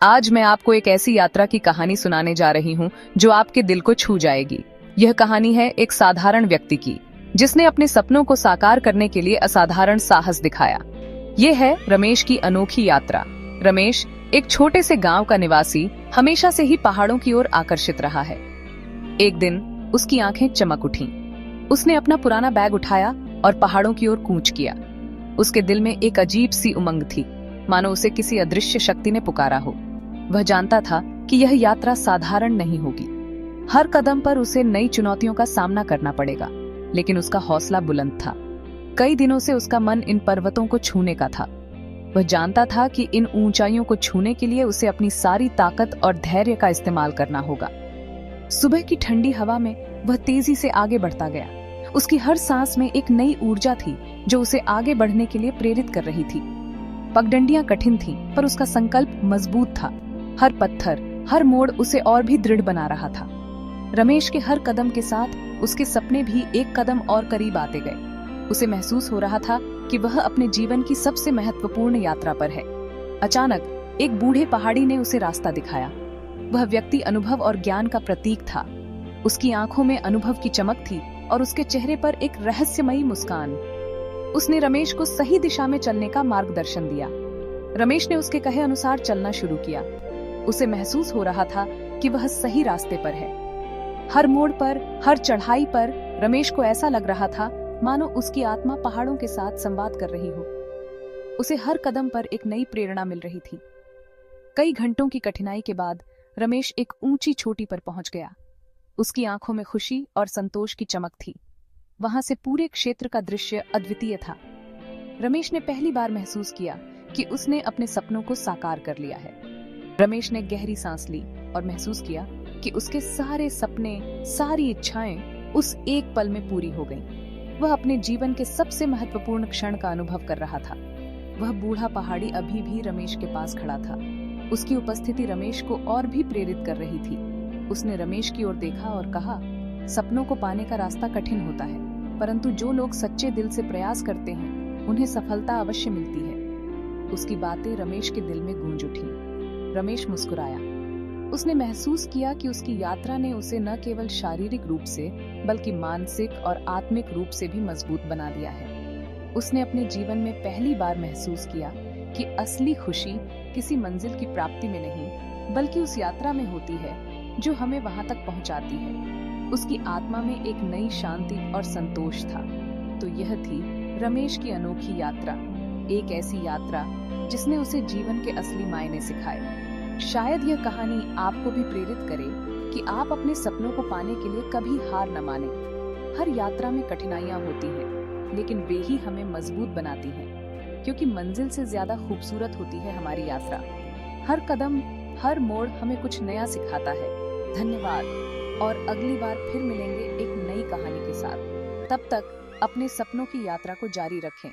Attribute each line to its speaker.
Speaker 1: आज मैं आपको एक ऐसी यात्रा की कहानी सुनाने जा रही हूँ जो आपके दिल को छू जाएगी। यह कहानी है एक साधारण व्यक्ति की, जिसने अपने सपनों को साकार करने के लिए असाधारण साहस दिखाया। ये है रमेश की अनोखी यात्रा। रमेश एक छोटे से गांव का निवासी, हमेशा से ही पहाड़ों की ओर आकर्षित रहा है। एक दिन उसकी आंखें चमक उठीं। उसने अपना पुराना बैग उठाया और पहाड़ों की ओर कूच किया। उसके दिल में एक अजीब सी उमंग थी, मानो उसे किसी अदृश्य शक्ति ने पुकारा हो। वह जानता था कि यह यात्रा साधारण नहीं होगी। हर कदम पर उसे नई चुनौतियों का सामना करना पड़ेगा, लेकिन उसका हौसला बुलंद था। कई दिनों से उसका मन इन पर्वतों को छूने का था। वह जानता था कि इन ऊंचाइयों को छूने के लिए उसे अपनी सारी ताकत और धैर्य का इस्तेमाल करना होगा। सुबह की ठंडी हवा में वह तेजी से आगे बढ़ता गया। उसकी हर सांस में एक नई ऊर्जा थी जो उसे आगे बढ़ने के लिए प्रेरित कर रही थी। पगडंडियां कठिन थीं, पर उसका संकल्प मजबूत था। हर पत्थर, हर मोड़ उसे और भी दृढ़ बना रहा था। रमेश के हर कदम के साथ उसके सपने भी एक कदम और करीब आते गए। उसे महसूस हो रहा था कि वह अपने जीवन की सबसे महत्वपूर्ण यात्रा पर है। अचानक एक बूढ़े पहाड़ी ने उसे रास्ता दिखाया। वह व्यक्ति अनुभव और ज्ञान का प्रतीक था। उसकी आंखों में अनुभव की चमक थी और उसके चेहरे पर एक रहस्यमयी मुस्कान। उसने रमेश को सही दिशा में चलने का मार्गदर्शन दिया। रमेश ने उसके कहे अनुसार चलना शुरू किया। उसे महसूस हो रहा था कि वह सही रास्ते पर है। हर मोड़ पर, हर चढ़ाई पर रमेश को ऐसा लग रहा था मानो उसकी आत्मा पहाड़ों के साथ संवाद कर रही हो। उसे हर कदम पर एक नई प्रेरणा मिल रही थी। कई घंटों की कठिनाई के बाद रमेश एक ऊंची चोटी पर पहुंच गया। उसकी आंखों में खुशी और संतोष की चमक थी। वहां से पूरे क्षेत्र का दृश्य अद्वितीय था। रमेश ने पहली बार महसूस किया कि उसने अपने सपनों को साकार कर लिया है। रमेश ने गहरी सांस ली और महसूस किया कि उसके सारे सपने, सारी इच्छाएं उस एक पल में पूरी हो गईं। वह अपने जीवन के सबसे महत्वपूर्ण क्षण का अनुभव कर रहा था। वह बूढ़ा पहाड़ी अभी भी रमेश के पास खड़ा था। उसकी उपस्थिति रमेश को और भी प्रेरित कर रही थी। उसने रमेश की ओर देखा और कहा, सपनों को पाने का रास्ता कठिन होता है, परंतु जो लोग सच्चे दिल से प्रयास करते हैं उन्हें सफलता अवश्य मिलती है। उसकी बातें रमेश के दिल में गूंज उठी। रमेश मुस्कुराया। उसने महसूस किया कि उसकी यात्रा ने उसे न केवल शारीरिक रूप से बल्कि मानसिक और आत्मिक रूप से भी मजबूत बना दिया है। उसने अपने जीवन में पहली बार महसूस किया कि असली खुशी किसी मंजिल की प्राप्ति में नहीं, बल्कि उस यात्रा में होती है जो हमें वहां तक पहुंचाती है। उसकी आत्मा में एक नई शांति और संतोष था। तो यह थी रमेश की अनोखी यात्रा, एक ऐसी यात्रा जिसने उसे जीवन के असली मायने सिखाए। शायद यह कहानी आपको भी प्रेरित करे कि आप अपने सपनों को पाने के लिए कभी हार न माने। हर यात्रा में कठिनाइयां होती हैं, लेकिन वे ही हमें मजबूत बनाती हैं, क्योंकि मंजिल से ज्यादा खूबसूरत होती है हमारी यात्रा। हर कदम, हर मोड़ हमें कुछ नया सिखाता है। धन्यवाद, और अगली बार फिर मिलेंगे एक नई कहानी के साथ। तब तक अपने सपनों की यात्रा को जारी रखें।